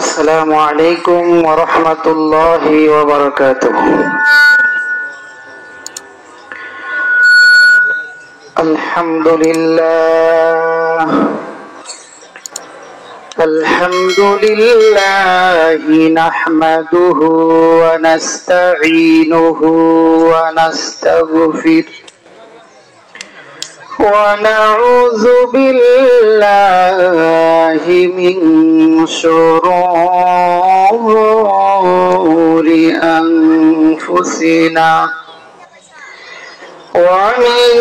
السلام عليكم ورحمة الله وبركاته. الحمد لله نحمده ونستعينه ونستغفره ونعوذ بالله من شرور أنفسنا ومن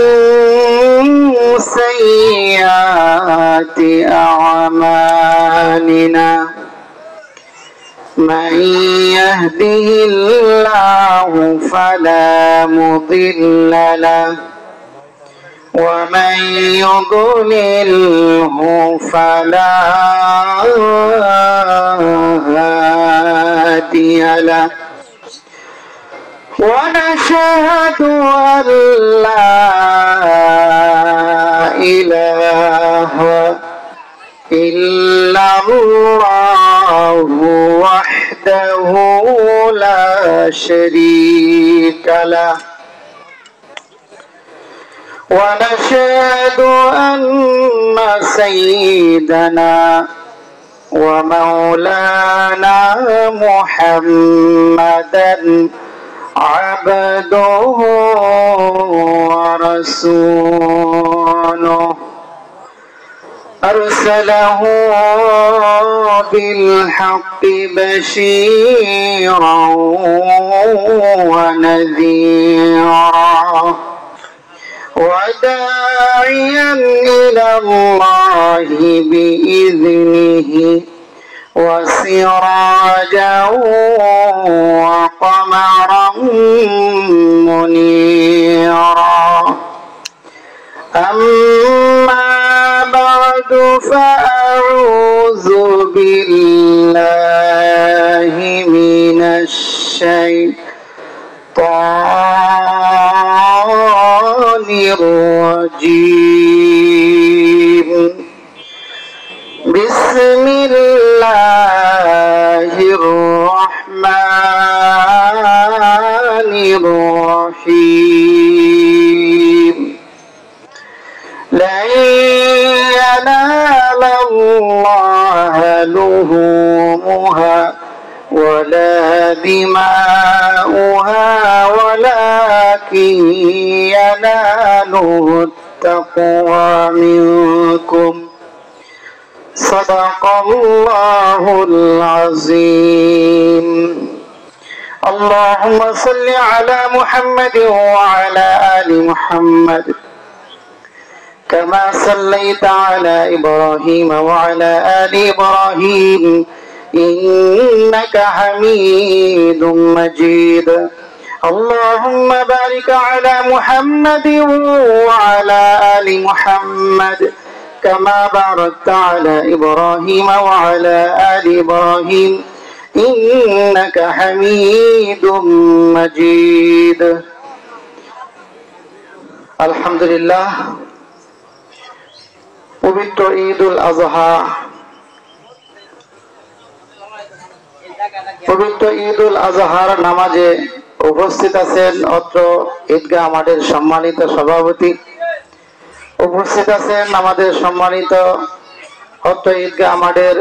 سيئات أعمالنا من يهده الله فلا مضل له ومن يضلله فلا هادي له ونشهد أن لا إله إلا الله وحده لا شريك له ونشهد أن سيدنا ومولانا محمدا عبده ورسوله أرسله بالحق بشيرا ونذيرا وداعيا إلى الله بإذنه وسراجا وقمرا منيرا أما بعد فأعوذ بالله من الشيطان الرجيم بسم الله الرحمن الرحيم لن ينال الله لحومها ولا دماؤها ولكن يناله التقوى منكم صدق الله العظيم اللهم صل على محمد وعلى آل محمد كما صليت على إبراهيم وعلى آل إبراهيم إنك حميد مجيد اللهم بارك على محمد وعلى آل محمد كما باركت على إبراهيم وعلى آل إبراهيم إنك حميد مجيد الحمد لله পবিত্র ঈদুল আযহা পবিত্র ঈদুল আযহার নামাজে উপস্থিত আছেন অত্র ঈদগাহ মাঠের সম্মানিত সভাপতি, উপস্থিত আছেন আমাদের সম্মানিত অত্র ঈদগাহ মাঠের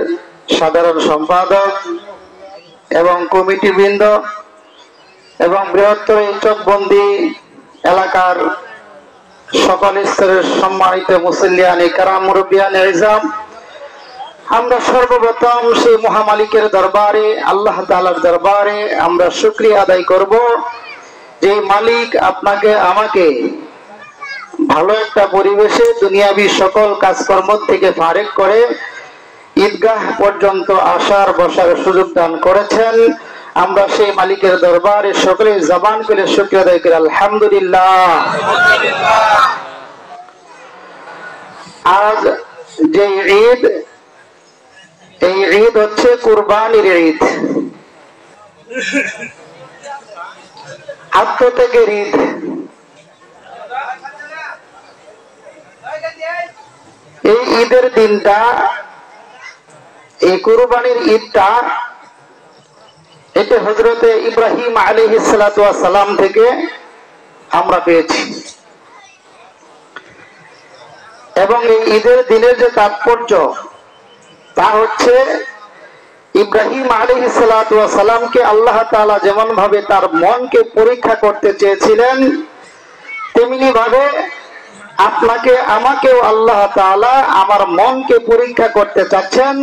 সাধারণ সম্পাদক এবং কমিটি বৃন্দ এবং বৃহত্তর চকবন্দি এলাকার সকল স্তরের সম্মানিত মুসল্লিয়ানে কারাম মুরব্বিয়ানে ইজাম। আমরা সর্বপ্রথম সেই মহামালিকের দরবারে আল্লাহ তাআলার দরবারে আমরা শুকরিয়া আদায় করব যে মালিক আপনাকে আমাকে ভালো একটা পরিবেশে দুনিয়াবি সকল কাজকর্ম থেকে ফারেক করে ঈদগাহ পর্যন্ত আসার বসার সুযোগ দান করেছেন। আমরা সেই মালিকের দরবারে সকলে জবান করে শুকরিয়া আদায় করি আলহামদুলিল্লাহ। আজ যে ঈদ, এই ঈদ হচ্ছে কুরবানির ঈদ, আত্মত্যাগের ঈদ। এই ঈদের দিনটা এই কুরবানির ঈদটা এটা হযরতে ইব্রাহিম আলাইহিস সালাতু ওয়াস সালাম থেকে আমরা পেয়েছি। এবং এই ঈদের দিনের যে তাৎপর্য তা হচ্ছে ইব্রাহিম আলাইহিস সালাতু ওয়াস সালামকে আল্লাহ তাআলা যেমন ভাবে তার মনকে পরীক্ষা করতে চেয়েছিলেন, তেমনি ভাবে আপনাকে আমাকেও আল্লাহ তাআলা আমার মনকে পরীক্ষা করতে চাচ্ছেন।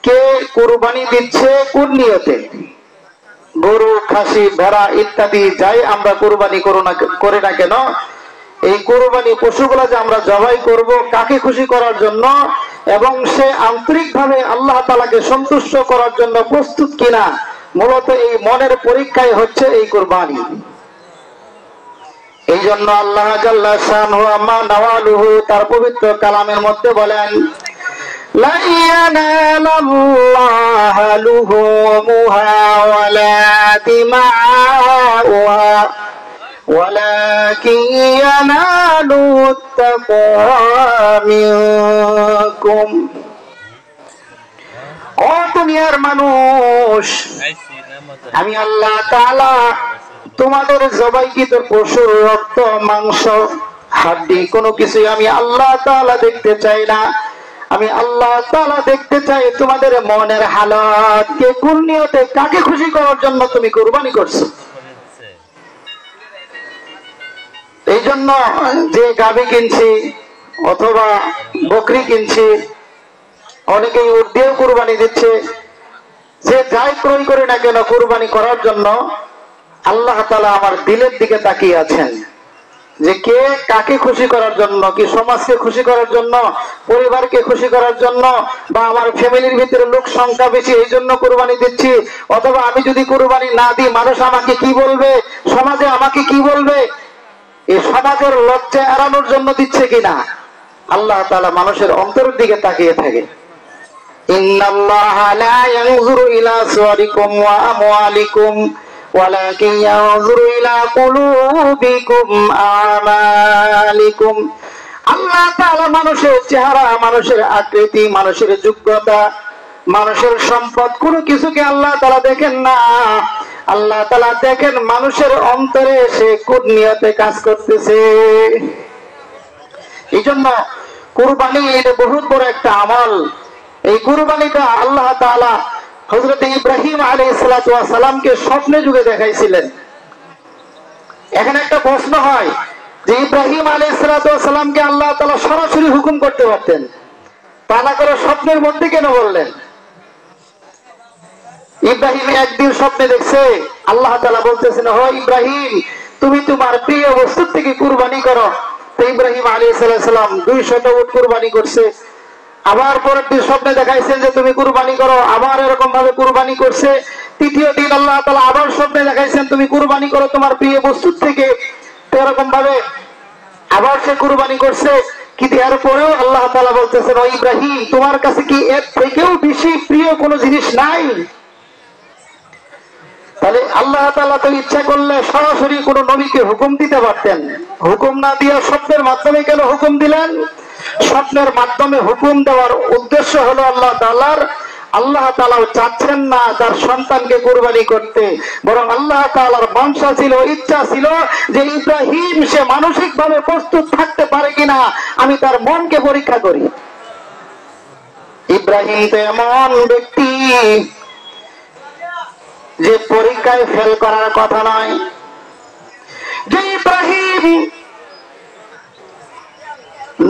কে কুরবানি দিচ্ছে কোন নিয়তে? গরু, খাসি, ভেড়া ইত্যাদি যাই আমরা কুরবানি করি না কেন, এই কুরবানি পশুগুলা যে আমরা জবাই করব কাকে খুশি করার জন্য এবং সে আন্তরিকভাবে আল্লাহ তাআলাকে সন্তুষ্ট করার জন্য প্রস্তুত কিনা, মূলত এই মনের পরীক্ষাই হচ্ছে এই কুরবানি। এই জন্য আল্লাহ জাল্লা শানহু আম্মা নাওয়ালুহু তার পবিত্র কালামের মধ্যে বলেন, লা ইয়ানালাল্লাহু লুহুমুহা ওয়ালা দিমাউহা ওয়ালাকিন ইয়ানালুত তাকওয়া মিনকুম। ও দুনিয়ার মানুষ, আমি আল্লাহ তাআলা তোমাদের জবাইকৃত পশুর রক্ত, মাংস, হাড্ডি কোনো কিছুই আমি আল্লাহ তাআলা দেখতে চাই না। আমি আল্লাহ তাআলা দেখতে চাই তোমাদের মনের হালত, কে কোন নিয়তে কাকে খুশি করার জন্য তুমি কুরবানি করছো। এই জন্য যে গাভী কিনছি অথবা বকরি কিনছি, অনেকেই উট দিয়েও কুরবানি দিচ্ছে, যে যাই ক্রয় করে না কেন কুরবানি করার জন্য আল্লাহ তাআলা আমার দিলের দিকে তাকিয়ে আছেন যে কে কাকে খুশি করার জন্য, কি সমাজকে খুশি করার জন্য, পরিবারকে খুশি করার জন্য, বা আমার ফ্যামিলির ভিতরে লোক সংখ্যা বেশি এই জন্য কুরবানি দিচ্ছি, অথবা আমি যদি কুরবানি না দিই মানুষ আমাকে কি বলবে, সমাজে আমাকে কি বলবে, এই সমাজের লজ্জা এড়ানোর জন্য দিচ্ছে কিনা। আল্লাহ তাআলা মানুষের অন্তরের দিকে তাকিয়ে থাকে। ইন্নাল্লাহা লা ইয়ানজুরু ইলা সুওয়ারিকুম ওয়া আমওয়ালিকুম ওয়ালাকিন ইয়ানজুরু ইলা কুলুবিকুম আমালিকুম। আল্লাহ তাআলা মানুষের চেহারা, মানুষের আকৃতি, মানুষের যোগ্যতা, মানুষের সম্পদ কোনো কিছুকে আল্লাহ তাআলা দেখেন না। আল্লাহ তাআলা দেখেন মানুষের অন্তরে সে কোন নিয়তে কাজ করতেছে। এই জন্য কুরবানি এটা বহুত বড় একটা আমল। এই কুরবানিটা আল্লাহ তাআলা হযরত ইব্রাহিম আলাইহিস সালাতু ওয়াস সালামকে স্বপ্নে যুগে দেখাইছিলেন। এখানে একটা প্রশ্ন হয় যে ইব্রাহিম আলাইহিস সালাতু ওয়াস সালামকে আল্লাহ তাআলা সরাসরি হুকুম করতে পারতেন, তা না করে স্বপ্নের মধ্যে কেন বললেন? ইব্রাহিম একদিন স্বপ্নে দেখছে আল্লাহ তাআলা বলতেছেন, ও ইব্রাহিম তুমি তোমার প্রিয় বস্তু থেকে কুরবানি করো। তো ইব্রাহিম আলাইহিস সালাম 200 উট কুরবানি করছে। আবার পরের দিন স্বপ্নে দেখাইছেন যে তুমি কুরবানি করো, আবার এরকম ভাবে কুরবানি করছে। তৃতীয় দিন আল্লাহ তাআলা আবার স্বপ্নে দেখাইছেন তুমি কুরবানি করো তোমার প্রিয় বস্তু থেকে, তো এরকম ভাবে আবার সে কুরবানি করছে। কিন্তু এরপরেও আল্লাহ তাআলা বলতেছেন, ও ইব্রাহিম তোমার কাছে কি এর থেকেও বেশি প্রিয় কোনো জিনিস নাই? তাহলে আল্লাহ তাআলা তো ইচ্ছা করলে সরাসরি কোনো নবীকে হুকুম দিতে পারতেন, হুকুম না দিয়ে স্বপ্নের মাধ্যমে কেন হুকুম দিলেন? স্বপ্নের মাধ্যমে হুকুম দেওয়ার উদ্দেশ্য হলো আল্লাহ তাআলাও চাচ্ছেন না তার সন্তানকে কুরবানি করতে, বরং আল্লাহ তাআলার বাঞ্ছা ছিল, ইচ্ছা ছিল যে ইব্রাহিম সে মানসিক ভাবে প্রস্তুত থাকতে পারে কিনা আমি তার মনকে পরীক্ষা করি। ইব্রাহিম তো এমন ব্যক্তি যে পরীক্ষায় ফেল করার কথা নয়। যে ইব্রাহিম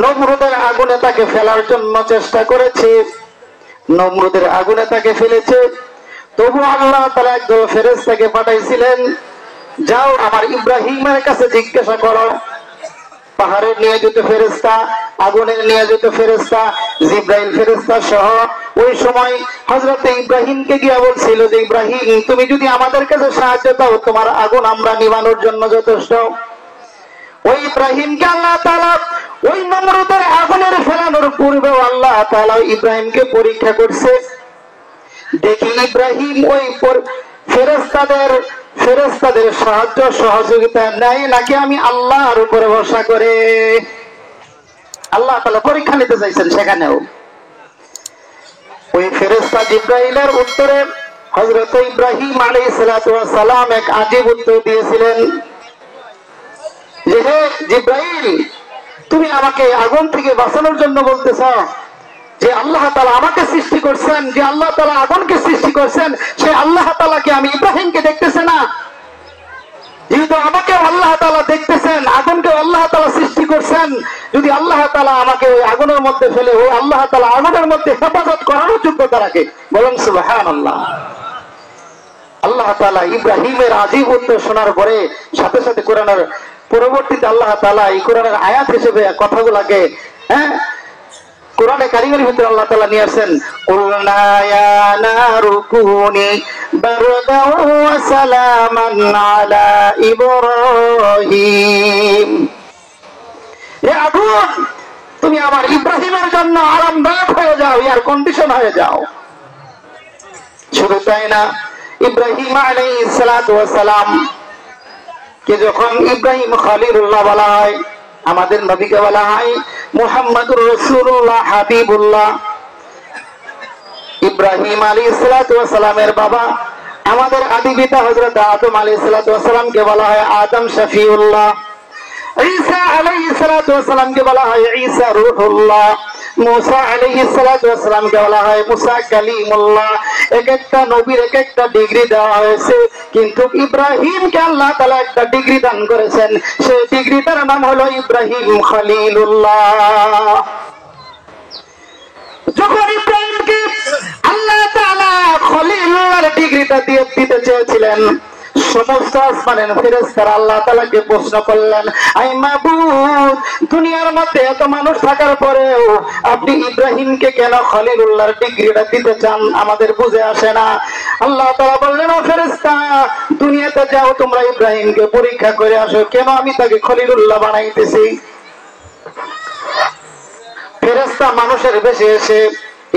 নমরুদের আগুনে তাকে ফেলার জন্য চেষ্টা করেছে, নমরুদের আগুনে তাকে ফেলেছে, তবু আল্লাহ তাআলা একদল ফেরেশতাকে পাঠাইছিলেন, যাও আমার ইব্রাহিমের কাছে জিজ্ঞাসা করো। পাহাড়ের নিয়োজিত ফেরেশতা, আগুনের নিয়োজিত ফেরেশতা, জিবরাইল ফেরেশতা সহ ওই সময় হযরত ইব্রাহিমকে গিয়া বলছিল যে ইব্রাহিম তুমি যদি আমাদের কাছে সাহায্য দাও তোমার আগুন আমরা নিভানোর জন্য যথেষ্ট। ওই ইব্রাহিমকে আল্লাহ তাআলা ওই নমরুদের আগুনের ফেলানোর পূর্বেও আল্লাহ তাআলা ইব্রাহিমকে পরীক্ষা করছে। দেখি ইব্রাহিম ওই ফেরেশতাদের সাহায্য সহযোগিতা নেয় নাকি আমি আল্লাহর উপরে ভরসা করে। আল্লাহ তাআলা পরীক্ষা নিতে চাইছেন সেখানেও। ওই ফেরেশতা জিবরাইলের উত্তরে হযরত ইব্রাহিম আলাইহিস সালাতু ওয়াস সালাম এক আজীব উত্তর দিয়েছিলেন যে হে জিবরাইল, তুমি আমাকে আগুন থেকে বাঁচানোর জন্য বলতেছ? যে আল্লাহ তাআলা আমাকে সৃষ্টি করছেন, যে আল্লাহ তাআলা আগুনকে সৃষ্টি করছেন, সেই আল্লাহ তাআলাকে আমি ইব্রাহিমকে দেখতেছে না? যেহেতু আমাকে আল্লাহ তাআলা দেখতেছেন, আগুনকে আল্লাহ তাআলা সৃষ্টি করছেন, যদি আল্লাহ তাআলা আমাকে ওই আগুনের মধ্যে ফেলে ওই আল্লাহ তাআলা আগুনের মধ্যে হেফাজত করার যোগ্যতা রাখে। বলেন সুবহানাল্লাহ। আল্লাহ তাআলা ইব্রাহিমের আজীব উত্তর শোনার পরে সাথে সাথে কোরআনের পরবর্তীতে আল্লাহ তাআলা এই কোরআনের আয়াত হিসেবে কথাগুলোকে কোরআনে কারিমের ভিতরে আল্লাহ তাআলা নিয়ে আসেন, কুলনা ইয়া নারু কুনি বারদাও ওয়া সালামান আলা ইব্রাহিম। হে আগুন, তুমি আমার ইব্রাহিমের জন্য আরামদায়ক হয়ে যাও, এয়ার কন্ডিশন হয়ে যাও। শুধু তাই না, ইব্রাহিম আলাইহিস সালাতু ওয়াস সালাম কে যখন ইব্রাহিম খলিলুল্লাহ বলা হয়, আমাদের নবীকে বলা হয় মুহাম্মাদুর রাসূলুল্লাহ হাবিবুল্লাহ। ইব্রাহিম আলাইহিস সালাতু ওয়াস সালামের বাবা আমাদের আদি পিতা হযরত আদম আলাইহিস সালাতু ওয়াস সালামকে বলা হয় আদম শফিউল্লাহ। ঈসা আলাইহিস সালাতু ওয়াস সালামকে বলা হয় ঈসা রূহুল্লাহ। মুসা আলাইহিস সালাতু ওয়াস সালামকে বলা হয় মুসা কালিমুল্লাহ। এক একটা নবীর এক একটা ডিগ্রি দেওয়া হয়েছে, কিন্তু ইব্রাহিমকে আল্লাহ তাআলা একটা ডিগ্রি দান করেছেন, সেই ডিগ্রিটার নাম হলো ইব্রাহিম খলিলুল্লাহ। যখন ইব্রাহিমকে আল্লাহ তাআলা খলিলুল্লাহর ডিগ্রিটা দিয়ে দিতে চেয়েছিলেন, সমস্ত আসমানের ফেরেশতারা আল্লাহ তাআলাকে প্রশ্ন করলেন, আই মাবুদ, দুনিয়ার মধ্যে এত মানুষ থাকার পরেও আপনি ইব্রাহিমকে কেন খলিলুল্লাহর ডিগ্রিটা দিতে চান? আমাদের বুঝে আসে না। আল্লাহ তাআলা বললেন, ও ফেরেশতা, দুনিয়াতে যাও, তোমরা ইব্রাহিমকে পরীক্ষা করে আসো, কেন আমি তাকে খলিলুল্লাহ বানাইতেছি। ফেরেশতা মানুষের বেশে এসে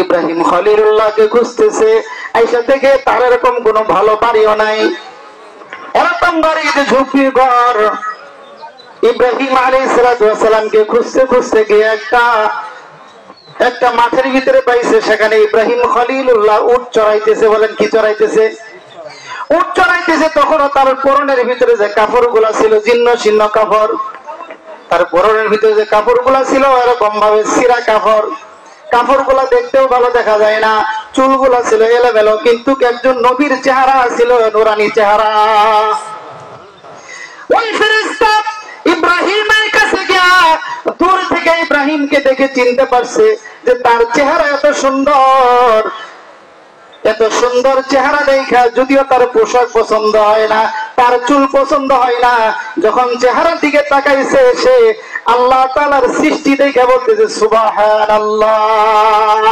ইব্রাহিম খলিলুল্লাহকে খুঁজতেছে। আইসা থেকে তার এরকম কোনো ভালো বাড়িও নাই, এরকম বাড়িতে ঝুপড়ি ঘর। ইব্রাহিম আলাইহিস সালাতু ওয়াস সালামকে খুঁজতে খুঁজতে গিয়ে একটা মাঠের ভিতরে পাইছে, সেখানে ইব্রাহিম খলিলুল্লাহ উট চড়াইতেছে। বলেন কি চড়াইতেছে? উট চড়াইতেছে। তখনও তার পরনের ভিতরে যে কাপড়গুলা ছিল জীর্ণ শীর্ণ কাপড়, তার পরনের ভিতরে যে কাপড়গুলা ছিল এরকম ভাবে ছিঁড়া কাপড়, কাপড়গুলা দেখতেও ভালো দেখা যায় না, চুলগুলা ছিল এলোমেলো, কিন্তু একজন নবীর চেহারা ছিল, নূরানী চেহারা। ওই ফেরেশতা ইব্রাহিমের কাছে গিয়া দূর থেকে ইব্রাহিমকে দেখে চিনতে পারছে যে তার চেহারা এত সুন্দর, এত সুন্দর চেহারা দেখা যদিও তার পোশাক পছন্দ হয় না, তার চুল পছন্দ হয় না, যখন চেহারার দিকে তাকাইছে সে আল্লাহ তাআলার সৃষ্টি দেখে বলতেছে সুবহানাল্লাহ।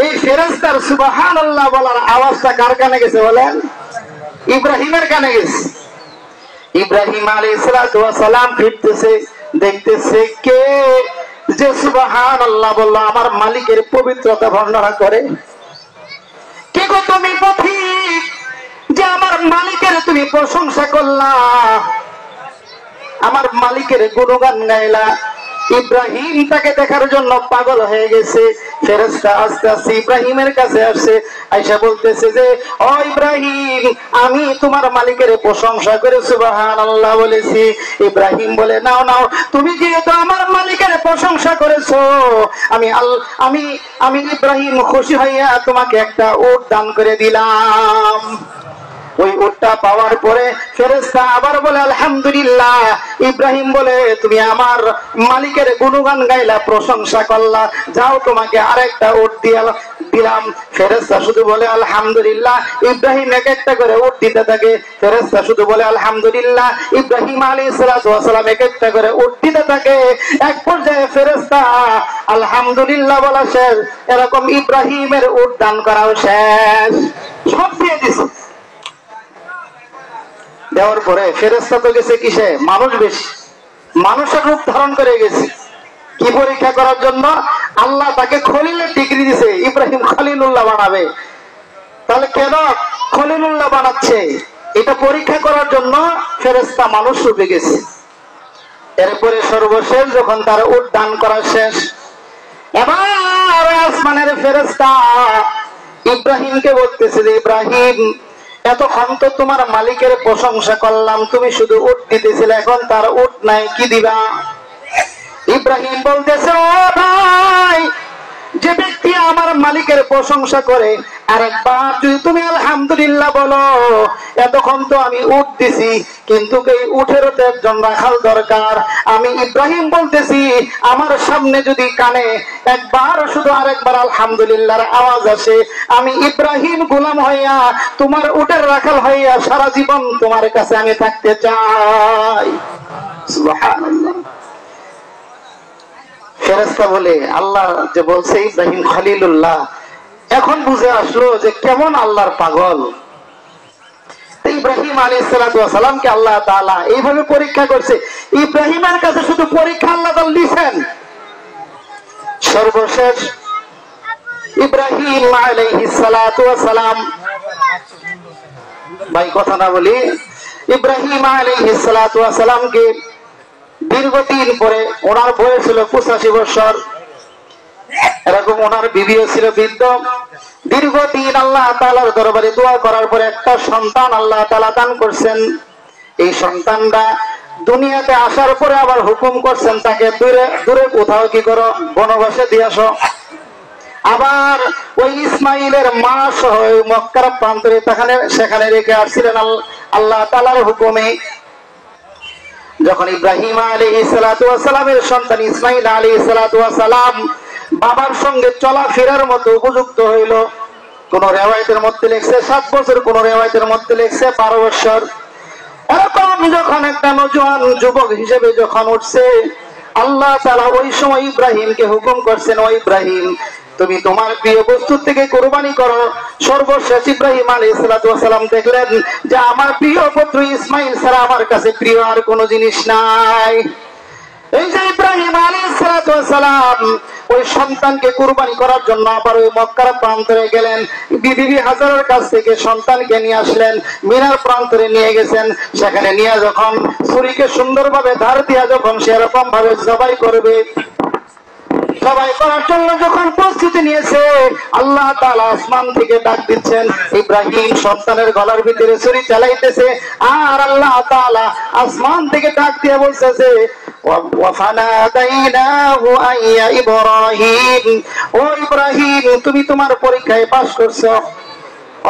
এই ফেরেশতার সুবহানাল্লাহ বলার আওয়াজটা কার কানে গেছে বলেন? ইব্রাহিমের কানে গেছে। ইব্রাহিম আলাইহিস সালাতু ওয়াস সালাম ফিরতেছে, দেখতেছে কে যে সুবহানাল্লাহ বলল, আমার মালিকের পবিত্রতা বর্ণনা করে। কে গো তুমি পথিক যে আমার মালিকের তুমি প্রশংসা করলা, আমার মালিকের গুণগান গাইলা। ইব্রাহিম তাকে দেখার জন্য পাগল হয়ে গেছে। ফেরেশতা আস্তে আস্তে ইব্রাহিমের কাছে আসছে, আয়েশা বলতেছে যে ও ইব্রাহিম, আমি তোমার মালিকের প্রশংসা করে সুবহানাল্লাহ বলেছি। ইব্রাহিম বলে, নাও নাও, তুমি যেহেতু আমার মালিকের প্রশংসা করেছো, আমি ইব্রাহিম খুশি হইয়া তোমাকে একটা উট দান করে দিলাম। ওই উটটা পাওয়ার পরে ফেরেশতা আবার বলে আলহামদুলিল্লাহ। ইব্রাহিম বলে, তুমি আমার মালিকের গুণগান গাইলা, প্রশংসা করলা, যাও তোমাকে আরেকটা উট দিলাম। ফেরেশতা শুধু বলে আলহামদুলিল্লাহ। ইব্রাহিম এক একটা করে উট দিতে থাকে, ফেরেশতা শুধু বলে আলহামদুলিল্লাহ। ইব্রাহিম আলাইহিস সালাতু ওয়াস সালাম এক একটা করে উট দিতে থাকে। এক পর্যায়ে ফেরেশতা আলহামদুলিল্লাহ বলা শেষ, এরকম ইব্রাহিমের উট দান করাও শেষ, সব দিয়ে দিছে। দেওয়ার পরে ফেরেশতা তো গেছে কিসে? মানুষ বেশি, মানুষের রূপ ধারণ করে গেছে। কি পরীক্ষা করার জন্য? আল্লাহ তাকে খলিলের ডিগ্রি দিছে, ইব্রাহিম খলিলুল্লাহ বানাবে। তাহলে কেন খলিলুল্লাহ বানাচ্ছে? এটা পরীক্ষা করার জন্য ফেরেশতা মানুষ রূপে গেছে। এরপরে সর্বশেষ যখন তার উট দান করা শেষ, এবার আর আসমানের ফেরেশতা ইব্রাহিমকে বলতেছে যে ইব্রাহিম, এতক্ষণ তো তোমার মালিকের প্রশংসা করলাম, তুমি শুধু উট দিতেছিলে, এখন তার উট নাই, কি দিবা? ইব্রাহিম বলতেছে, ও ভাই, যে ব্যক্তি আমার মালিকের প্রশংসা করে আরেকবার যদি তুমি আলহামদুলিল্লাহ বলো, এতক্ষণ তো আমি উট দিছি, কিন্তু এই উটেরও তো একজন রাখাল দরকার। আমি ইব্রাহিম বলতেছি, আমার সামনে যদি কানে একবার শুধু আরেকবার আলহামদুলিল্লাহর আওয়াজ আসে, আমি ইব্রাহিম গোলাম হইয়া তোমার উটের রাখাল হইয়া সারা জীবন তোমার কাছে আমি থাকতে চাই। সুবহানাল্লাহ। ফেরেশতা বলে, আল্লাহ যে বলছে ইব্রাহিম খলিলুল্লাহ, এখন বুঝে আসলো যে কেমন আল্লাহর পাগল। ইব্রাহিম আলাইহিস সালাতু ওয়াস সালামকে আল্লাহ তাআলা এইভাবে পরীক্ষা করছে। ইব্রাহিমের কাছে শুধু পরীক্ষা আল্লাহ তাআলা দিয়েছেন। সর্বশেষ ইব্রাহিম আলাইহিস সালাতু ওয়াস সালাম, ভাই কথা না বলি, ইব্রাহিম আলাইহিস সালাতু ওয়াস সালামকে দীর্ঘদিন পরে, ওনার বয়স ছিল 85 বছর, এরকম ওনার বিবিও ছিল বৃদ্ধ। দীর্ঘদিন আল্লাহ তাআলার দরবারে দোয়া করার পরে একটা সন্তান আল্লাহ তাআলা দান করছেন। এই সন্তানটা দুনিয়াতে আসার পরে আবার হুকুম করছেন তাকে দূরে দূরে কোথাও কি করো, বনবাসে দিয়ে আসো। আবার ওই ইসমাইলের মা সহ মক্কার প্রান্তরে সেখানে রেখে আসছিলেন আল্লাহ তাআলার হুকুমে। যখন ইব্রাহিম আলাইহিস সালাতু ওয়াস সালামের সন্তান ইসমাইল আলাইহিস সালাতু ওয়াস সালাম বাবার সঙ্গে চলাফেরার মতো উপযুক্ত হইল, কোন রিওয়ায়াতের মধ্যে লেখছে 7 বছর, কোন রিওয়ায়াতের মধ্যে লেখছে 12 বছর। এরকম যখন একটা নওজোয়ান যুবক হিসেবে যখন উঠছে, আল্লাহ তাআলা ওই সময় ইব্রাহিমকে হুকুম করছেন, ও ইব্রাহিম, তুমি তোমার প্রিয় বস্তু থেকে কুরবানি করো। সর্বশেষ ইব্রাহিম আলাইহিস সালাতু ওয়াস সালাম দেখলেন যে আমার প্রিয় পুত্র ইসমাইল ছাড়া আমার কাছে প্রিয় আর কোনো জিনিস নাই। এই যে ইব্রাহিম আলাইহিস সালাতু ওয়াস সালাম ওই সন্তানকে কুরবানি করার জন্য আবার ওই মক্কার প্রান্তরে গেলেন, বিবি হাজারের কাছ থেকে সন্তানকে নিয়ে আসলেন, মিনার প্রান্তরে নিয়ে গেছেন। সেখানে নিয়ে যখন ছুরিকে সুন্দরভাবে ধার দিয়া যখন সেরকম ভাবে জবাই করবে, জবাই করার জন্য যখন প্রস্তুতি নিয়েছে, আল্লাহ তাআলা আসমান থেকে ডাক দিচ্ছেন, ইব্রাহিম সন্তানের গলার ভিতরে ছুরি চালাইতেছে, আর আল্লাহ তাআলা আসমান থেকে ডাক দিয়ে বলতেছে, ওয়াফানাদাইনাহু আইয়া ইব্রাহিম, ও ইব্রাহিম, তুমি তোমার পরীক্ষায় পাস করছো,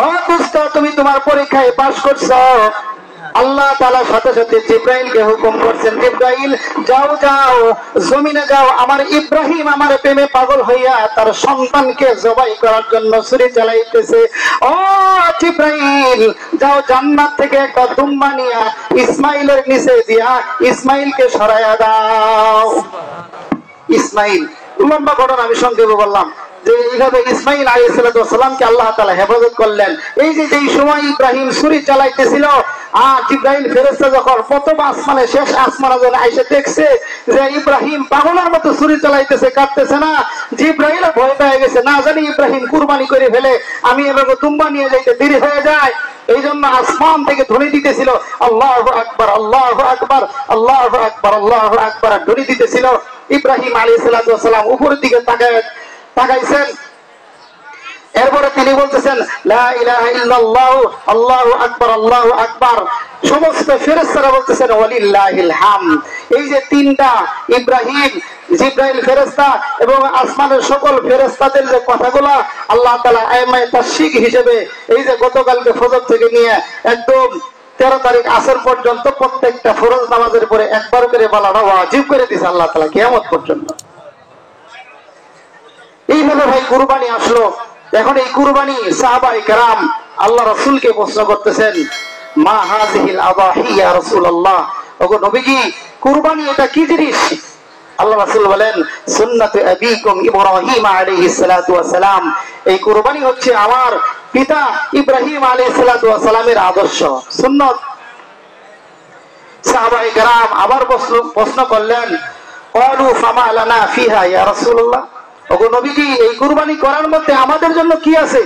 ও দোস্ত তুমি তোমার পরীক্ষায় পাস করছো। আল্লাহ তাআলা সাথে সাথে জিব্রাইলকে হুকুম করছেন, জিব্রাইল যাও যাও জমিনে যাও, আমার ইব্রাহিম আমার প্রেমে পাগল হইয়া তার সন্তানকে জবাই করার জন্য ছুরি চালাইতেছে। ও জিব্রাইল যাও জান্নাত থেকে একটা দুম্বা নিয়া ইসমাইলের নিচে দিয়া ইসমাইলকে সরাইয়া দাও। ইসমাইল, লম্বা ঘটনা আমি সংক্ষেপে বললাম যে এইভাবে ইসমাইল আলাইহিস সালামকে আল্লাহ তাআলা হেফাজত করলেন। এই যে যেই সময় ইব্রাহিম ছুরি চালাইতেছিল, আর জিব্রাইল ফেরেশতা যখন প্রথম আসমানে শেষ আসমানে যখন আইসা দেখছে যে ইব্রাহিম পাগলের মতো ছুরি চালাইতেছে, কাটতেছে না, জিব্রাইল ভয় পেয়ে গেছে, না জানি ইব্রাহিম কুরবানি করে ফেলে, আমি এভাবে দুম্বা নিয়ে যাইতে দেরি হয়ে যায়। এই জন্য আসমান থেকে ধ্বনি দিতেছিল, আল্লাহু আকবার আল্লাহু আকবার আল্লাহু আকবার আল্লাহু আকবার ধ্বনি দিতেছিল। ইব্রাহিম আলাইহিস সালাম উপরের দিকে তাকাইছেন। এরপরে তিনি বলতেছেন, লা ইলাহা ইল্লাল্লাহ আল্লাহু আকবার আল্লাহু আকবার। সমস্ত ফেরেশতারা বলতেছেন, ওয়ালিল্লাহিল হামদ। এই যে তিনটা, ইব্রাহিম, জিব্রাইল ফেরেশতা এবং আসমানের সকল ফেরেশতাদের যে কথাগুলো আল্লাহ তাআলা আইমায়ে তাশরিক হিসেবে এই যে গতকালকে ফজর থেকে নিয়ে একদম 13 তারিখ আসর পর্যন্ত প্রত্যেকটা ফরজ নামাজের পরে একবার করে বলাটা ওয়াজিব করে দিয়েছে আল্লাহ তাআলা কিয়ামত পর্যন্ত। এইভাবে ভাই কুরবানি আসলো। এখন এই কুরবানি সাহাবায়ে কেরাম আল্লাহ রাসূলকে প্রশ্ন করতেছেন, মা হাযিহিল আযাহি ইয়া রাসূলুল্লাহ, ওগো নবীজি কুরবানি এটা কি জিনিস? আল্লাহ রাসূল বলেন, সুন্নাতু আবিকুম ইব্রাহিম আলাইহিস সালাতু ওয়াস সালাম, এই কুরবানি হচ্ছে আমার পিতা ইব্রাহিম আলাইহিস সালাতু ওয়াস সালামের আদর্শ সুন্নাত। সাহাবায়ে কেরাম আবার প্রশ্ন করলেন, ক্বালু ফামা লানা ফিহা ইয়া রাসূলুল্লাহ, ওগো নবীজি এই কুরবানি করার মধ্যে আমাদের জন্য কি আছে?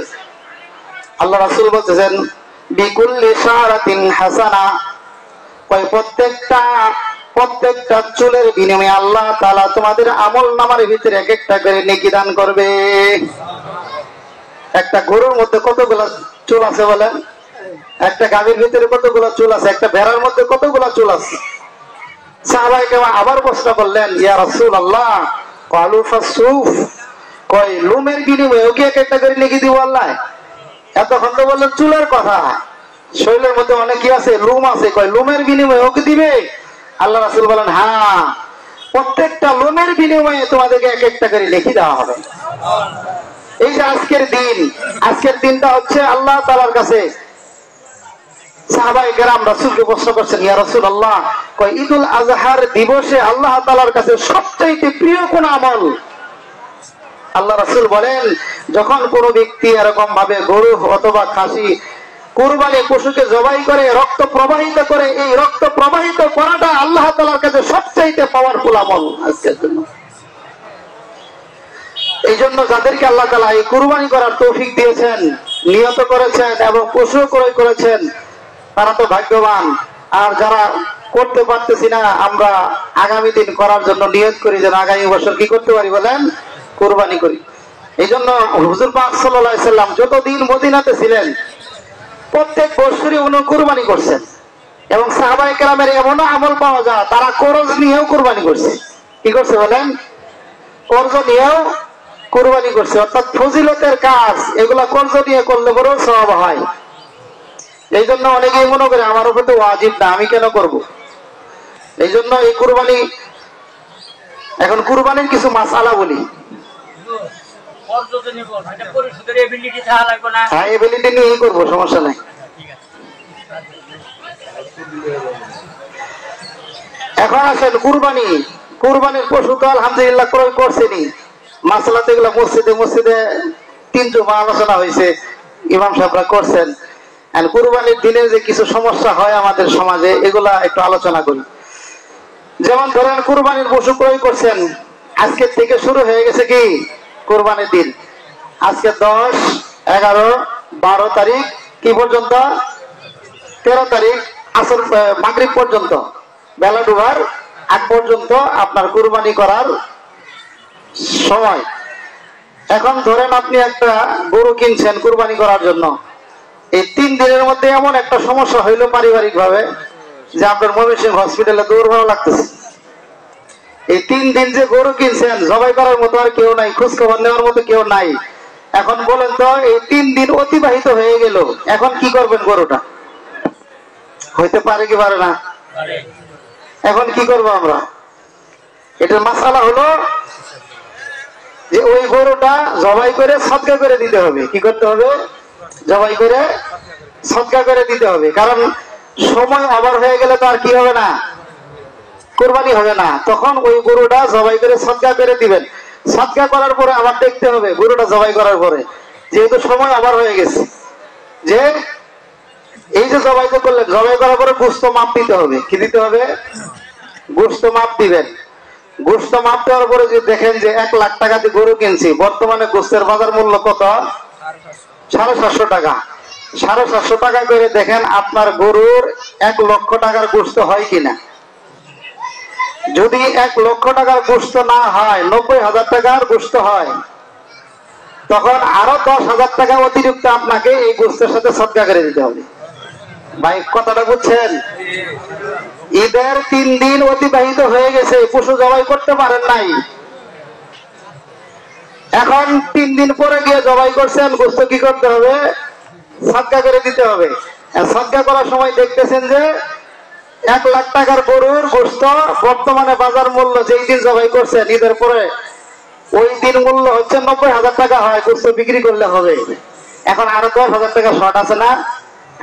আল্লাহ রাসূল বলতেছেন, বিকুল্লি শারাতিন হাসানা, প্রত্যেকটা প্রত্যেকটা চুলের বিনিময়ে আল্লাহ তাআলা তোমাদের আমল নামার ভিতরে এক একটা করে নেকি দান করবে। একটা গরুর মধ্যে কতগুলো চুল আছে বলেন? একটা গাভীর ভিতরে কতগুলো চুল আছে? একটা ভেড়ার মধ্যে কতগুলো চুল আছে? সাহাবায়ে কেরাম আবার প্রশ্ন করলেন, ইয়া রাসূলুল্লাহ ক্বালু ফাসুফ, কয় লুমের বিনিময়ে ওকে এক একটা করে নেকি দিব আল্লাহ? এতক্ষণ তো বললেন চুলের কথা, শরীরের মধ্যে অনেক কি আছে? লুম আছে। কয় লুমের বিনিময়ে ওকে দিবে? আল্লাহ রাসূল বলেন, হ্যাঁ, প্রত্যেকটা লুমের বিনিময়ে তোমাদেরকে এক একটা করে নেকি দেওয়া হবে। এই যে আজকের দিন, আজকের দিনটা হচ্ছে আল্লাহ তাআলার কাছে। সাহাবায়ে কেরাম রাসূলকে প্রশ্ন করছেন, ইয়া রাসূলুল্লাহ, কয় ঈদুল আজহার দিবসে আল্লাহ তাআলার কাছে সবচেয়ে প্রিয় কোন আমল? আল্লাহ রাসূল বলেন, যখন কোন ব্যক্তি এরকম ভাবে গরু অথবা খাসি কুরবানি পশুকে জবাই করে রক্ত প্রবাহিত করে, এই রক্ত প্রবাহিত করাটা আল্লাহ তাআলার কাছে সবচেয়ে পাওয়ারফুল আমল আজকের জন্য। এই জন্য যাদেরকে আল্লাহ তাআলা এই কুরবানি করার তৌফিক দিয়েছেন, নিয়ত করেছেন এবং পশু ক্রয় করেছেন, তারা তো ভাগ্যবান। আর যারা করতে পারতেছি না, আমরা আগামী দিন করার জন্য নিয়ত করি যেন আগামী বছর কি করতে পারি বলেন? কুরবানি করি। এই জন্য হুজুর পাক সাল্লাল্লাহু আলাইহি সাল্লাম যতদিন মদিনাতে ছিলেন প্রত্যেক বছরই উনি কুরবানি করছেন। এবং সাহাবায়ে কেরামের এমন আমল পাওয়া যায় তারা করজ নিয়েও কুরবানি করছে। কি করছে বলেন? করজ নিয়েও কুরবানি করছে। অর্থাৎ ফজিলতের কাজ এগুলা করজ নিয়ে করলে বড় সওয়াব হয়। এই জন্য অনেকেই মনে করে আমার উপর তো ওয়াজিব না, আমি কেন করব? এই জন্য এই কুরবানি, এখন কুরবানির কিছু মাসআলা বলি। হ্যাঁ, এবিলিটি নিয়েই করবো, সমস্যা নাই। এখন আসেন কুরবানি, কুরবানির পশু তো আলহামদুলিল্লাহ ক্রয় করছেনই। মাসআলাতে এগুলো মসজিদে মসজিদে 3 জুমা আলোচনা হয়েছে, ইমাম সাহেবরা করছেন। আর কুরবানির দিনে যে কিছু সমস্যা হয় আমাদের সমাজে, এগুলা একটু আলোচনা করি। যেমন ধরেন কুরবানির পশু ক্রয় করছেন, আজকের থেকে শুরু হয়ে গেছে কি কুরবানির দিন। আজকে 10, 11, 12 তারিখ কি পর্যন্ত? 13 তারিখ আসর মাগরিব পর্যন্ত, বেলা ডুবার আগ পর্যন্ত আপনার কুরবানি করার সময়। এখন ধরেন আপনি একটা গরু কিনছেন কুরবানি করার জন্য, এই 3 দিনের মধ্যে এমন একটা সমস্যা হইলো পারিবারিক ভাবে যে আপনার ময়মনসিংহ হসপিটালে দৌড়ানো লাগতেছে। এই 3 দিন যে গরু কিনছেন, জবাই করার মতো আর কেউ নাই, খোঁজ খবর নেওয়ার মতো কেউ নাই। এখন বলেন তো, এই 3 দিন অতিবাহিত হয়ে গেল, এখন কি করবেন? গরুটা হইতে পারে কি পারে না? এখন কি করবো আমরা? এটার মাসআলা হলো যে ওই গরুটা জবাই করে সদকা করে দিতে হবে। কি করতে হবে? জবাই করে সদকা করে দিতে হবে। কারণ সময় ওভার হয়ে গেলে তো আর কি হবে না? কুরবানি হবে না। তখন ওই গরুটা জবাই করে সদকা করে দিবেন। সদকা করার পরে আবার দেখতে হবে গরুটা জবাই করার পরে, যেহেতু সময় ওভার হয়ে গেছে, যে এই যে জবাই করলেন, জবাই করার পরে গোশত মাপ দিতে হবে। কি দিতে হবে? গোশত মাপ দিবেন। গোশত মাপ দেওয়ার পরে যদি দেখেন যে 1 লাখ টাকা দিয়ে গরু কিনছি, বর্তমানে গোশতের বাজার মূল্য কত? 750 টাকা। 750 টাকা করে দেখেন আপনার গরুর 1 লক্ষ টাকার গোশত হয় কিনা। যদি 1 লক্ষ টাকার গোশত না হয়, 90,000 টাকার গোশত হয়, তখন আরো 10,000 টাকা অতিরিক্ত আপনাকে এই গোশতের সাথে সদকা করে দিতে হবে। ভাই কথাটা বুঝছেন? ঈদের 3 দিন অতিবাহিত হয়ে গেছে, পশু জবাই করতে পারেন নাই। এখন 3 দিন পরে গিয়ে জবাই করছেন, গোশত কি করতে হবে? সদকা করে দিতে হবে। সদকা করার সময় দেখতেছেন যে 1 লাখ টাকার গরুর গোশত বর্তমানে বাজার মূল্য যেই দিন জবাই করছেন ঈদের পরে, ওই দিন মূল্য হচ্ছে 90,000 টাকা হয়, গোশত বিক্রি করলে হবে। এখন আরো 10,000 টাকা শর্ট আছে না?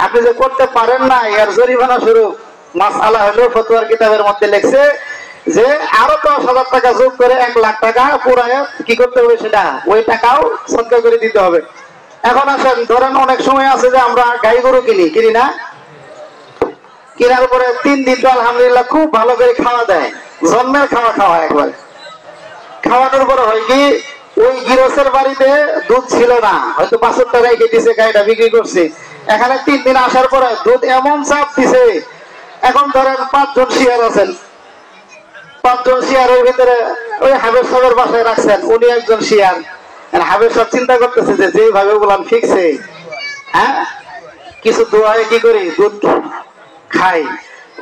আপনি যে করতে পারেন না, এর জরিমানা স্বরূপ মাসআলা হলো ফতোয়ার কিতাবের মধ্যে লেখছে যে আরো 10,000 টাকা যোগ করে 1 লাখ টাকা পুরায় কি করতে হবে? সেটা ওই টাকাও সদকা করে দিতে হবে। এখন আসেন, ধরেন অনেক সময় আছে যে আমরা গাই গরু কিনি না, কেনার পরে 3 দিন তো আলহামদুলিল্লাহ খুব ভালো করে খাওয়া দেয়, জন্মের খাওয়া একবার। খাওয়ানোর পরে হয় কি, ওই গৃহস্থের বাড়িতে দুধ ছিল না, হয়তো 5 টাকায় দিছে, গাইটা বিক্রি করছে। এখানে 3 দিন আসার পরে দুধ এমন চাপ দিছে, এখন ধরেন 5 জন শিয়ার আছেন, 5 জন শিয়ারের ভিতরে ওই হাবের সাহেবের বাসায় রাখছেন, উনি একজন শিয়ার। হাবের সাহেব চিন্তা করতেছে যে যেভাবে বললাম ফিক্সে, হ্যাঁ কিছু দোয়ায় কি করি, দুধ খাই।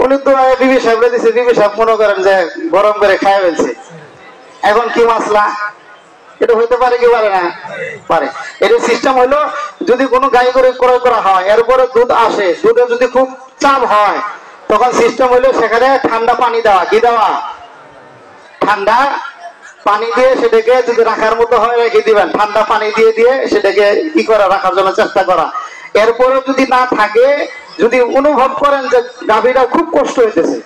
উনি দোয়ায় বিবি সাহেবরে দিচ্ছে, বিবি সাহেব মনে করেন যে গরম করে খাই ফেলছে। এখন কি মাসলা, এটা হইতে পারে কি পারে না? পারে। এর সিস্টেম হলো, যদি কোনো গাই গরু ক্রয় করা হয়, এরপরে দুধ আসে, দুধে যদি খুব চাপ হয়, তখন সিস্টেম হলো সেখানে ঠান্ডা পানি দেওয়া। কি দেওয়া? ঠান্ডা পানি দিয়ে সেটাকে যদি রাখার মতো হয় রেখে দিবেন, ঠান্ডা পানি দিয়ে দিয়ে সেটাকে কি করা, রাখার জন্য চেষ্টা করা। এরপরে যদি না থাকে, যদি অনুভব করেন যে গাভীরা খুব কষ্ট হইতেছে,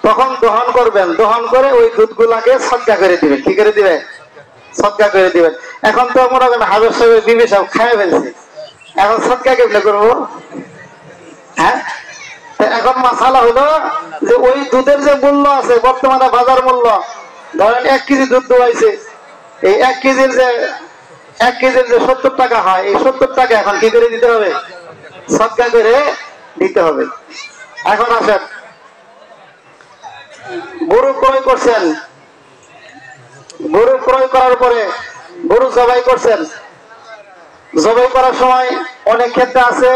তখন দহন করবেন। দহন করে ওই দুধগুলাকে সদকা করে দিবেন। কি করে দিবেন? সদকা করে দিবেন। এখন তো মনে করেন হাজার সাহেব বিবি সাহেব খাইয়ে ফেলছে, এখন সদকা কেমনে করবো? হ্যাঁ, এখন মাসালা হলো যে ওই দুধের যে মূল্য আছে বর্তমানে বাজার মূল্য, ধরেন 1 কেজি দুধ দোয়াইছে, এই 1 কেজির যে 70 টাকা হয়, এই 70 টাকা এখন কি করে দিতে হবে? সদকা করে দিতে হবে। এখন আসেন, গরু ক্রয় করছেন, গরু ক্রয় করার পরে গরু জবাই করছেন। জবাই করার সময় অনেক ক্ষেত্রে আছে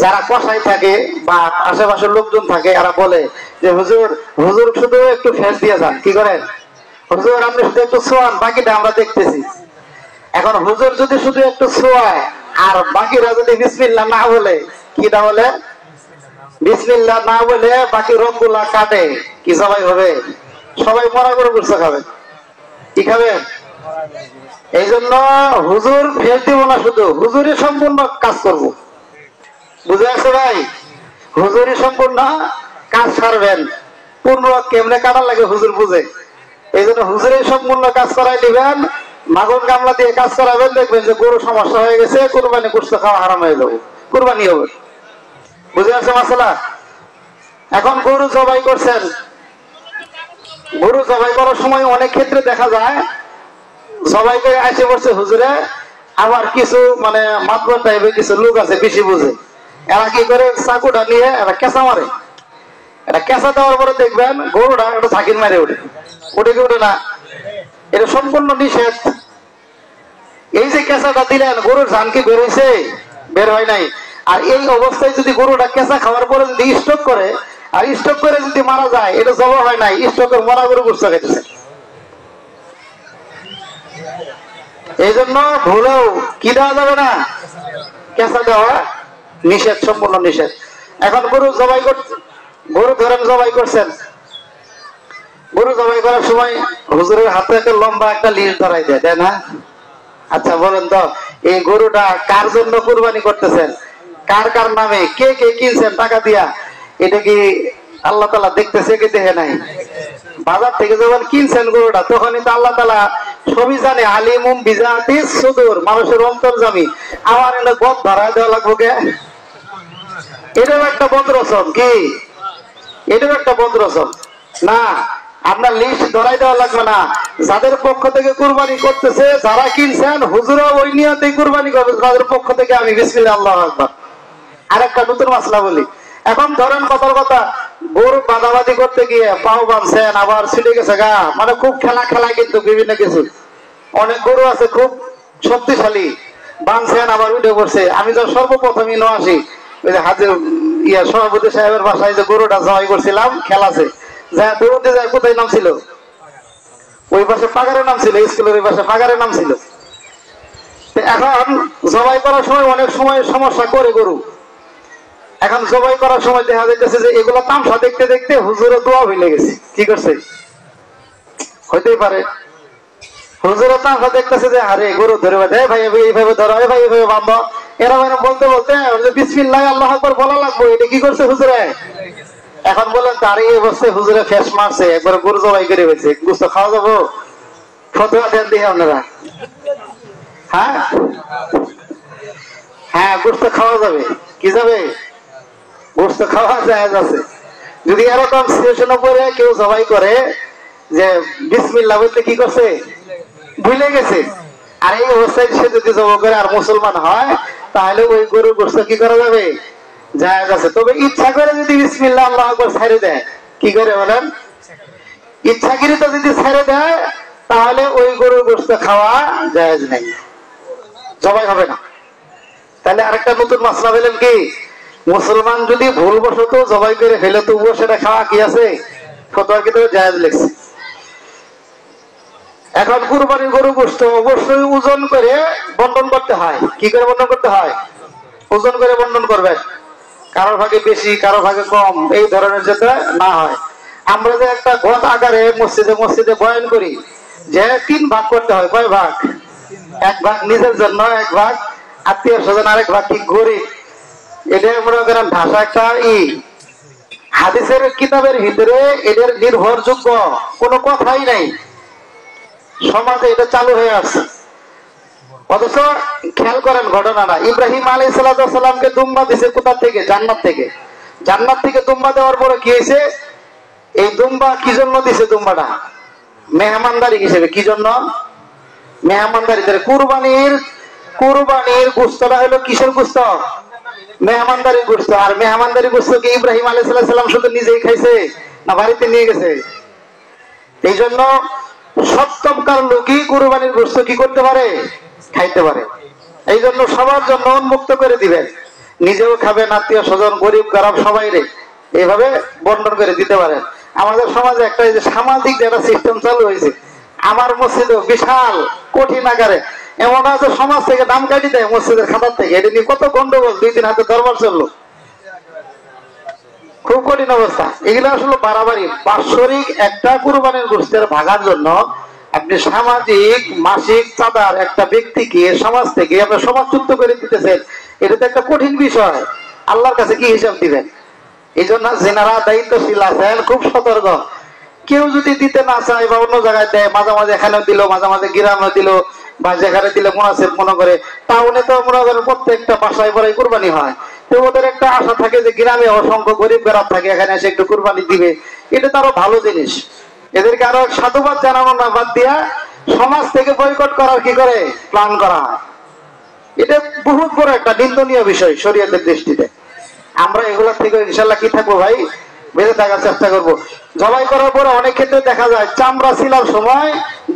যারা কষাই থাকে বা আশেপাশের লোকজন থাকে, এরা বলে যে হুজুর, হুজুর শুধু একটু ফেস দিয়ে যান। কি করেন? হুজুর আপনি শুধু একটু ছোঁয়ান, বাকিটা আমরা দেখতেছি। এখন হুজুর যদি শুধু একটু ছোঁয়ায় আর বাকিরা যদি বিসমিল্লাহ না বলে, কিটা বলে? বিসমিল্লাহ না বলে বাকি রোগগুলা কাটে, কি জবাই হবে? সবাই মরা গরু গুরসা খাবে। কি খাবে? এই জন্য হুজুর ফেস দিব না, শুধু হুজুরই সম্পূর্ণ কাজ করব। বুঝে আসছে ভাই? হুজুরই সম্পূর্ণ কাজ সারবেন। পূর্ণ কেমনে কাটা লাগে হুজুর বুঝে। এই জন্য হুজুরই সম্পূর্ণ কাজ করাই দিবেন, মাগন গামলা দিয়ে কাজ করাবেন। দেখবেন যে গরু সমস্যা হয়ে গেছে, কুরবানি গোশত খাওয়া হারাম হয়ে যাবে, কুরবানি হবে। বুঝে আসছে মাসালা? এখন গরু জবাই করছেন, গরু জবাই করার সময় অনেক ক্ষেত্রে দেখা যায় সবাই করে আসে বসছে হুজুরে, আবার কিছু মানে মাতবর টাইপের কিছু লোক আছে বেশি বুঝে, এরা কি করে চাকুটা নিয়ে এরা কেঁচা মারে। এটা কেঁচা দেওয়ার পরে দেখবেন গরুটা একটা ঝাঁকির মারে ওঠে। ওঠে কি ওঠে না? এটা সম্পূর্ণ নিষেধ। এই যে কেঁচাটা দিলেন, গরুর ঝানকি বের হয়েছে? বের হয় নাই। আর এই অবস্থায় যদি গরুটা কেঁচা খাওয়ার পরে যদি স্টক করে, আর স্টক করে যদি মারা যায়, এটা জবা হয় নাই, স্টকের মরা গরু গুরসা খাইতেছে। এই জন্য ভুলেও কি দেওয়া যাবে না, কেঁচা দেওয়া নিষেধ, সম্পূর্ণ নিষেধ। এখন গরু জবাই করতে, গরু ধরেন জবাই করছেন, গরু জবাই করার সময় হুজুরের হাতে একটা লম্বা একটা লিস্ট ধরাই দেয়, তাই না? আচ্ছা বলেন তো, এই গরুটা কার জন্য কুরবানি করতেছেন, কার কার নামে, কে কে কিনছেন টাকা দিয়া, এটা কি আল্লাহ তাআলা দেখতেছে কি দেখে নাই? বাজার থেকে যখন কিনছেন গরুটা, তখনই তো আল্লাহ তাআলা সবই জানে। আলিমুম বিজাতিস সুদূর, মানুষের অন্তর্যামী। আমার এনে গদ ধরায় দেওয়া লাগবো কে? এটাও একটা বদরসম। কি? এটাও একটা বদরসম না? আপনার লিস্ট ধরাই দেওয়া লাগবে না। যাদের পক্ষ থেকে কুরবানি করতেছে, যারা কিনছেন, হুজুরা ওই নিয়তেই কুরবানি করবে, তাদের পক্ষ থেকে আমি বিসমিল্লাহ আল্লাহু আকবার। আরেকটা নতুন মাসলা বলি। এখন ধরেন কথার কথা, গরু বাঁধাবাঁধি করতে গিয়ে পাও বাঁধছেন, আবার ছিটে গেছে গা, মানে খুব খেলায় কিন্তু বিভিন্ন কিছু। অনেক গরু আছে খুব শক্তিশালী, বাঁধছেন আবার উঠে পড়ছে। আমি তো সর্বপ্রথমই আসি ওই যে হাজির সভাপতি সাহেবের বাসায় যে গরুটা জবাই করছিলাম, খেলাছে যা দৌড়তে যায়, কোথায় নাম ছিল? ওই পাশে পাগারের নাম ছিল, স্কুলের ওই পাশে পাগারের নাম ছিল। এখন জবাই করার সময় অনেক সময় সমস্যা করে গরু। এখন জবাই করার সময় দেখা যাইতেছে যে এগুলো তামসা দেখতে দেখতে হুজুরের দোয়া ভুলে গেছে। কি করছে? হইতেই পারে হুজুরও তামসা দেখতেছে যে আরে গরু ধরে বাঁধে, ভাই এইভাবে ধরো, ভাই এইভাবে বাঁধো। এরা বলতে বলতে বিসমিল্লাহ আল্লাহু আকবার বলা লাগবে, এটা কি করছে হুজুরে? এখন বলেন তার এই অবস্থায় হুজুরে ফেস মারছে, একবার গরু জবাই করে হয়েছে, গোশত খাওয়া যাবো? ফতোয়া দেন দিয়ে আপনারা। হ্যাঁ হ্যাঁ, গোশত খাওয়া যাবে। কি যাবে? গোশত খাওয়া জায়েজ আছে। যদি এরকম সিচুয়েশনে পড়ে কেউ জবাই করে যে বিসমিল্লাহ বলতে কি করছে, ভুলে গেছে, আর এই অবস্থায় সে যদি জবাই করে আর মুসলমান হয়, তাহলে ওই গরুর গোশত কি করা যাবে, জায়েজ আছে। তবে ইচ্ছা করে যদি বিসমিল্লাহ আল্লাহু আকবার ছেড়ে দেয়, কি করে বলেন? ইচ্ছাকৃত যদি ছেড়ে দেয় তাহলে ওই গরুর গোশত খাওয়া জায়েজ নেই, জবাই হবে না। তাহলে আরেকটা নতুন মাসলা পেলেন কি, মুসলমান যদি ভুলবশত জবাই করে ফেলে তবুও সেটা খাওয়া কি আছে, ফতোয়া কিন্তু জায়েজ লিখছে। এখন কুরবানির গরু গোশত অবশ্যই ওজন করে বন্টন করতে হয়। কি করে বন্টন করতে হয়? ওজন করে বন্টন করবেন, কারোর ভাগে বেশি কারো ভাগে কম, এই ধরনের যাতে না হয়। আমরা যে একটা ঘট আকারে মসজিদে মসজিদে বয়ান করি যে 3 ভাগ করতে হয়, কয় ভাগ? 1 ভাগ নিজের জন্য, 1 ভাগ আত্মীয় স্বজন, আরেক ভাগ কি গরিব। এটা মনে করেন ভাষা একটা হাদিসের কিতাবের ভিতরে এদের নির্ভরযোগ্য কোনো কথাই নাই, সমাজে এটা চালু হয়ে আসছে। অথচ খেয়াল করেন ঘটনাটা, ইব্রাহিম আলাইহিস সালামকে দুম্বা দিছে কোথা থেকে? জান্নাত থেকে। জান্নাত থেকে দুম্বা দেওয়ার পরে কি হয়েছে? এই দুম্বা কি জন্য দিছে? দুম্বাটা মেহমানদারি হিসেবে। কি জন্য? মেহমানদারি। কুরবানির গোশতটা হলো কিসের গোশত? মেহমানদারির গোশত। আর মেহমানদারির গোশত কি ইব্রাহিম আলাইহিস সালাম শুধু নিজেই খাইছে না বাড়িতে নিয়ে গেছে? এই জন্য সপ্তমকার লোকই কুরবানির গোশত কি করতে পারে? খাইতে পারে। এই জন্য সবার জন্য উন্মুক্ত করে দিবেন, নিজেও খাবেন, আত্মীয় স্বজন, গরিব গরিব সবাই এইভাবে বন্টন করে দিতে পারেন। আমাদের সমাজে একটা সামাজিক একটা সিস্টেম চালু হয়েছে, আমার মসজিদে বিশাল কঠিন আকারে এমন আছে সমাজ থেকে দাম কাটি দেয় মসজিদের খাতার থেকে। এটা নিয়ে কত গন্ডগোল, 2-3 হাতে দরবার চললো, খুব কঠিন অবস্থা। এগুলো আসলে বাড়াবাড়ি। বাৎসরিক একটা কুরবানির গোশতের ভাগার জন্য আপনি সামাজিক মাসিক চাঁদার একটা ব্যক্তিকে সমাজ থেকে আপনার সমাজচ্যুত করে দিতেছেন, এটা তো একটা কঠিন বিষয়। আল্লাহর কাছে কি হিসাব দিবেন? এই জন্য যেনারা দায়িত্বশীল আছেন খুব সতর্ক। কেউ যদি দিতে না চায় বা অন্য জায়গায় দেয়, মাঝে মাঝে এখানেও দিল, মাঝে মাঝে গ্রামে দিল, বা যেখানে দিলে মুনাসিব মনে করে, টাউনে তো মনে করেন প্রত্যেকটা বাসায় পরে কুরবানি হয়, তো ওদের একটা আশা থাকে যে গ্রামে অসংখ্য গরিব বেড়াত থাকে, এখানে এসে একটু কুরবানি দিবে। এটা তো আরো ভালো জিনিস। এদেরকে আরো সাধুবাদ জানানো না বাদ দিয়া সমাজ থেকে বয়কট করার কি করে প্ল্যান করা হয়। এটা বহুত বড় একটা নিন্দনীয় বিষয় শরীয়তের দৃষ্টিতে। আমরা এগুলোর থেকে ইনশাল্লাহ কি থাকবো ভাই, বেঁচে থাকার চেষ্টা করবো। জবাই করার পরে অনেক ক্ষেত্রে দেখা যায় চামড়া ছিলার সময়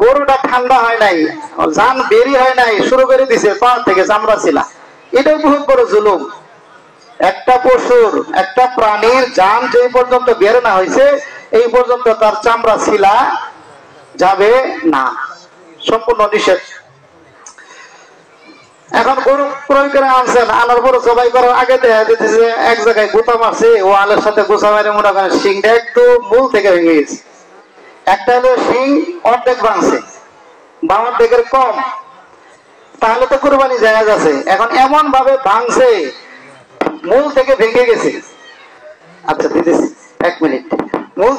গরুটা ঠান্ডা হয় নাই, জান বেরি হয় নাই, শুরু করে দিছে পা থেকে চামড়া ছিলা। এটাই বহুত বড় জুলুম। একটা পশুর, একটা প্রাণীর জান যে পর্যন্ত বের না হয়েছে এই পর্যন্ত তার চামড়া ছিলা যাবে না, সম্পূর্ণ নিষেধ। এখন গরু ক্রয় করে আনছেন, আনার পরে জবাই করার আগে দেখা যেতেছে এক জায়গায় গোতা মারছে, ও আলের সাথে গোসা মারে মনে করেন শিংটা একটু মূল থেকে ভেঙে গেছে। একটা হলো শিং অর্ধেক ভাঙছে, বা অর্ধেকের কম, তাহলে তো কুরবানি জায়েজ আছে। এখন এমন ভাবে ভাঙছে মূল থেকে ভেঙে গেছে। আচ্ছা দিতেছি 1 মিনিট। মূল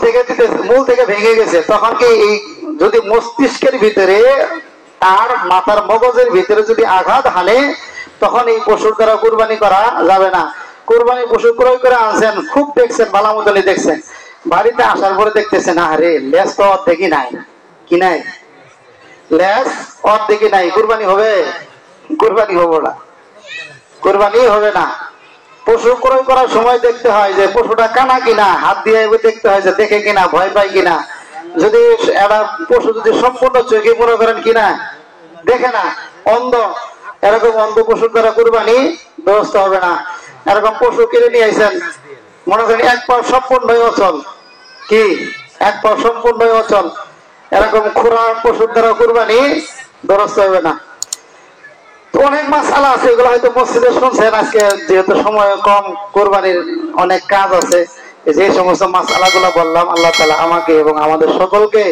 থেকে ভেঙে গেছে, তখন কি এই যদি মস্তিষ্কের ভিতরে আর মাথার মগজের ভিতরে যদি আঘাত হানে তখন এই পশুর দ্বারা কুরবানি করা যাবে না। কুরবানি পশু ক্রয় করে আনছেন, খুব দেখছেন, বালামতলি দেখছেন, বাড়িতে আসার পরে দেখতেছেন আরে লেজ তো অর্ধেকই নাই। কি নাই? লেজ অর্ধেকই নাই। কুরবানি হবে? কুরবানি হবো না, কুরবানি হবে না। পশু ক্রয় করার সময় দেখতে হয় যে পশুটা কানা কিনা, হাত দিয়ে দেখতে হয় যে দেখে কিনা, ভয় পায় কিনা। যদি একটা পশু যদি সম্পূর্ণ চোখে মনে করেন কিনা দেখে না, অন্ধ, এরকম অন্ধ পশুর দ্বারা কুরবানি ব্যবস্থা হবে না। এরকম পশু কিনে নিয়ে আইছেন, মনে করেন 1 পা সম্পূর্ণই অচল, কি 1 পা সম্পূর্ণই অচল, এরকম খুরা পশুর দ্বারা কুরবানি ব্যবস্থা হবে না। অনেক মাসালা আছে, এগুলো হয়তো মসজিদে শুনছেন। আজকে যেহেতু সময় কম, কোরবানির অনেক কাজ আছে, যে সমস্ত মাসালা গুলো বললাম, আল্লাহ তাআলা আমাকে এবং আমাদের সকলকে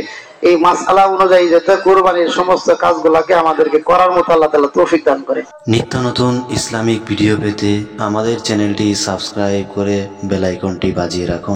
এই মাসালা অনুযায়ী যাতে কোরবানির সমস্ত কাজগুলোকে আমাদেরকে করার মতো আল্লাহ তাআলা তৌফিক দান করে। নিত্য নতুন ইসলামিক ভিডিও পেতে আমাদের চ্যানেলটি সাবস্ক্রাইব করে বেল আইকনটি বাজিয়ে রাখুন।